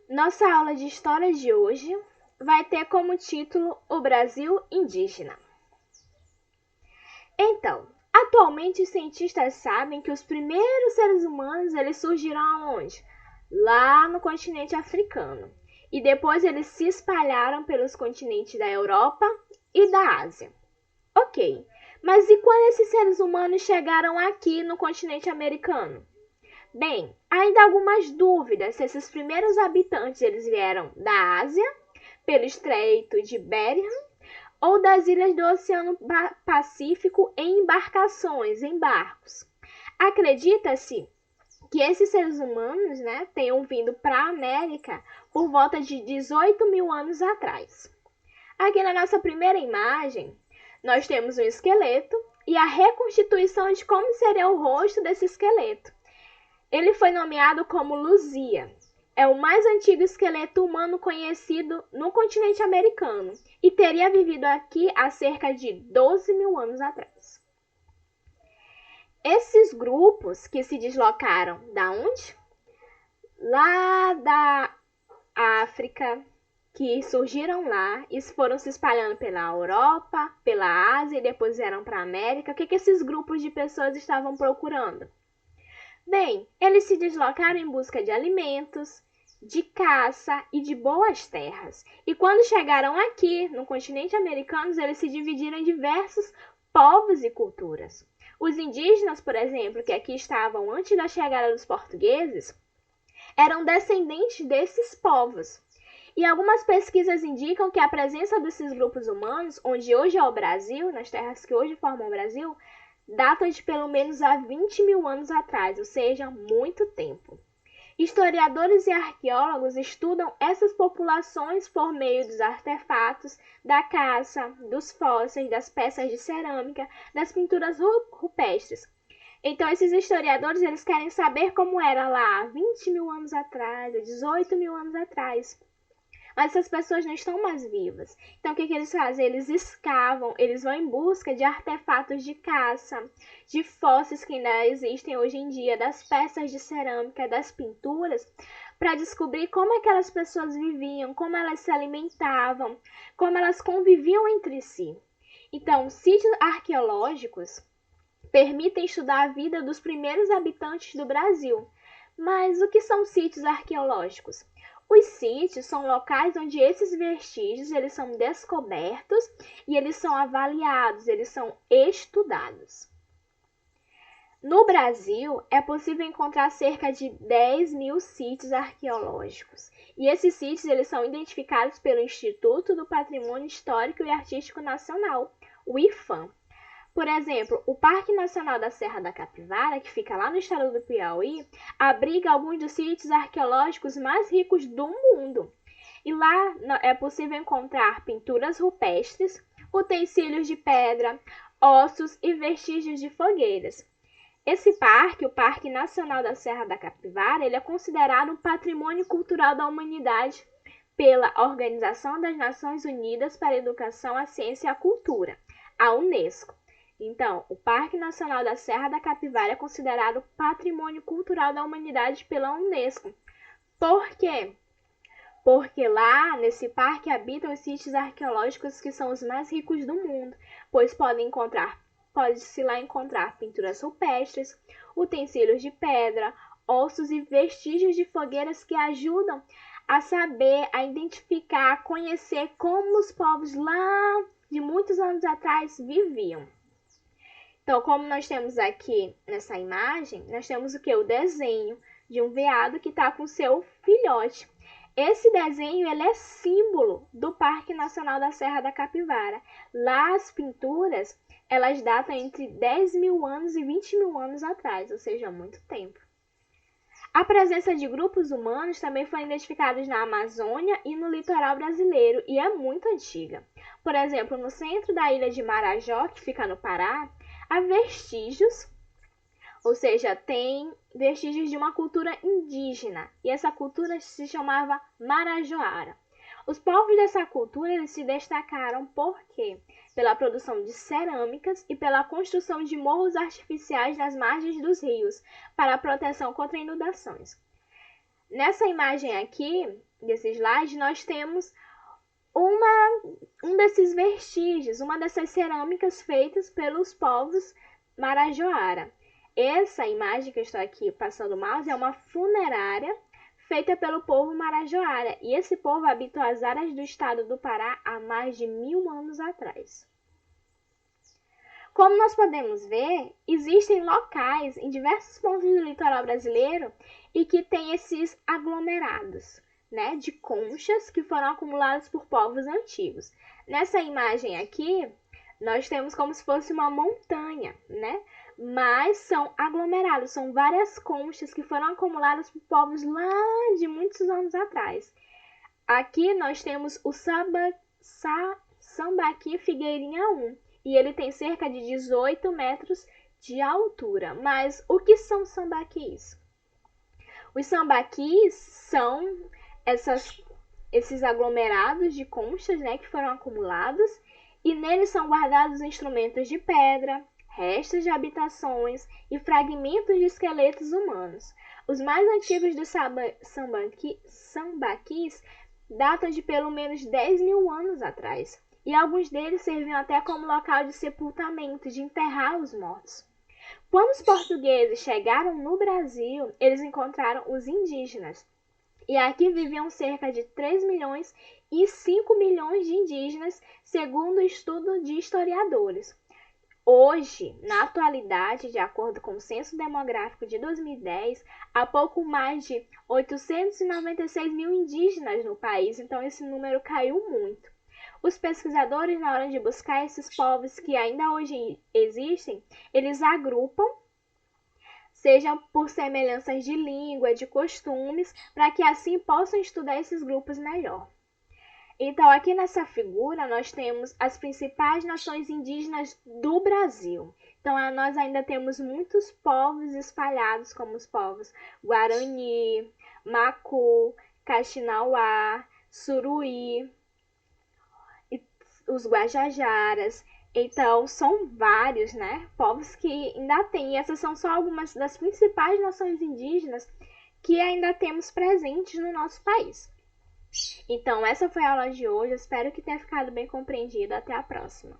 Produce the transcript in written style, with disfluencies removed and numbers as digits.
Nossa aula de história de hoje vai ter como título O Brasil Indígena. Então, atualmente os cientistas sabem que os primeiros seres humanos eles surgiram aonde? Lá no continente africano. E depois eles se espalharam pelos continentes da Europa e da Ásia. Ok, mas e quando esses seres humanos chegaram aqui no continente americano? Bem, ainda há algumas dúvidas se esses primeiros habitantes eles vieram da Ásia, pelo Estreito de Bering, ou das ilhas do Oceano Pacífico em embarcações, em barcos. Acredita-se que esses seres humanos tenham vindo para a América por volta de 18 mil anos atrás. Aqui na nossa primeira imagem, nós temos um esqueleto e a reconstituição de como seria o rosto desse esqueleto. Ele foi nomeado como Luzia. É o mais antigo esqueleto humano conhecido no continente americano e teria vivido aqui há cerca de 12 mil anos atrás. Esses grupos que se deslocaram da onde? Lá da África, que surgiram lá e foram se espalhando pela Europa, pela Ásia e depois vieram para a América. O que esses grupos de pessoas estavam procurando? Bem, eles se deslocaram em busca de alimentos, de caça e de boas terras. E quando chegaram aqui, no continente americano, eles se dividiram em diversos povos e culturas. Os indígenas, por exemplo, que aqui estavam antes da chegada dos portugueses, eram descendentes desses povos. E algumas pesquisas indicam que a presença desses grupos humanos, onde hoje é o Brasil, nas terras que hoje formam o Brasil, datam de pelo menos há 20 mil anos atrás, ou seja, muito tempo. Historiadores e arqueólogos estudam essas populações por meio dos artefatos, da caça, dos fósseis, das peças de cerâmica, das pinturas rupestres. Então, esses historiadores eles querem saber como era lá há 20 mil anos atrás, há 18 mil anos atrás. Mas essas pessoas não estão mais vivas. Então, o que eles fazem? Eles escavam, eles vão em busca de artefatos de caça, de fósseis que ainda existem hoje em dia, das peças de cerâmica, das pinturas, para descobrir como aquelas pessoas viviam, como elas se alimentavam, como elas conviviam entre si. Então, sítios arqueológicos permitem estudar a vida dos primeiros habitantes do Brasil. Mas o que são sítios arqueológicos? Os sítios são locais onde esses vestígios eles são descobertos e eles são avaliados, eles são estudados. No Brasil, é possível encontrar cerca de 10 mil sítios arqueológicos. E esses sítios eles são identificados pelo Instituto do Patrimônio Histórico e Artístico Nacional, o IPHAN. Por exemplo, o Parque Nacional da Serra da Capivara, que fica lá no estado do Piauí, abriga alguns dos sítios arqueológicos mais ricos do mundo. E lá é possível encontrar pinturas rupestres, utensílios de pedra, ossos e vestígios de fogueiras. Esse parque, o Parque Nacional da Serra da Capivara, ele é considerado um patrimônio cultural da humanidade pela Organização das Nações Unidas para a Educação, a Ciência e a Cultura, a Unesco. Então, o Parque Nacional da Serra da Capivara é considerado Patrimônio Cultural da Humanidade pela Unesco. Por quê? Porque lá, nesse parque, habitam os sítios arqueológicos que são os mais ricos do mundo, pois pode-se lá encontrar pinturas rupestres, utensílios de pedra, ossos e vestígios de fogueiras que ajudam a saber, a identificar, a conhecer como os povos lá de muitos anos atrás viviam. Então, como nós temos aqui nessa imagem, nós temos o que? O desenho de um veado que está com seu filhote. Esse desenho ele é símbolo do Parque Nacional da Serra da Capivara. Lá as pinturas, elas datam entre 10 mil anos e 20 mil anos atrás, ou seja, muito tempo. A presença de grupos humanos também foi identificada na Amazônia e no litoral brasileiro e é muito antiga. Por exemplo, no centro da ilha de Marajó, que fica no Pará, há vestígios, ou seja, tem vestígios de uma cultura indígena, e essa cultura se chamava Marajoara. Os povos dessa cultura eles se destacaram por quê? Pela produção de cerâmicas e pela construção de morros artificiais nas margens dos rios, para a proteção contra inundações. Nessa imagem aqui, desse slide, nós temos um desses vestígios, uma dessas cerâmicas feitas pelos povos Marajoara. Essa imagem que eu estou aqui passando o mouse é uma funerária feita pelo povo Marajoara. E esse povo habitou as áreas do estado do Pará há mais de 1000 anos atrás. Como nós podemos ver, existem locais em diversos pontos do litoral brasileiro e que tem esses aglomerados, né, de conchas que foram acumuladas por povos antigos. Nessa imagem aqui, nós temos como se fosse uma montanha, né? Mas são aglomerados, são várias conchas que foram acumuladas por povos lá de muitos anos atrás. Aqui nós temos o Sambaqui Figueirinha 1, e ele tem cerca de 18 metros de altura. Mas o que são sambaquis? Os sambaquis são esses aglomerados de conchas, né, que foram acumulados, e neles são guardados instrumentos de pedra, restos de habitações e fragmentos de esqueletos humanos. Os mais antigos dos sambaquis datam de pelo menos 10.000 anos atrás, e alguns deles serviam até como local de sepultamento, de enterrar os mortos. Quando os portugueses chegaram no Brasil, eles encontraram os indígenas, e aqui viviam cerca de 3 milhões e 5 milhões de indígenas, segundo o estudo de historiadores. Hoje, na atualidade, de acordo com o Censo Demográfico de 2010, há pouco mais de 896 mil indígenas no país, então esse número caiu muito. Os pesquisadores, na hora de buscar esses povos que ainda hoje existem, eles agrupam, seja por semelhanças de língua, de costumes, para que assim possam estudar esses grupos melhor. Então, aqui nessa figura, nós temos as principais nações indígenas do Brasil. Então, nós ainda temos muitos povos espalhados, como os povos Guarani, Macu, Caxinauá, Suruí, os Guajajaras. Então, são vários, né, povos que ainda tem. E essas são só algumas das principais nações indígenas que ainda temos presentes no nosso país. Então, essa foi a aula de hoje. Eu espero que tenha ficado bem compreendido. Até a próxima.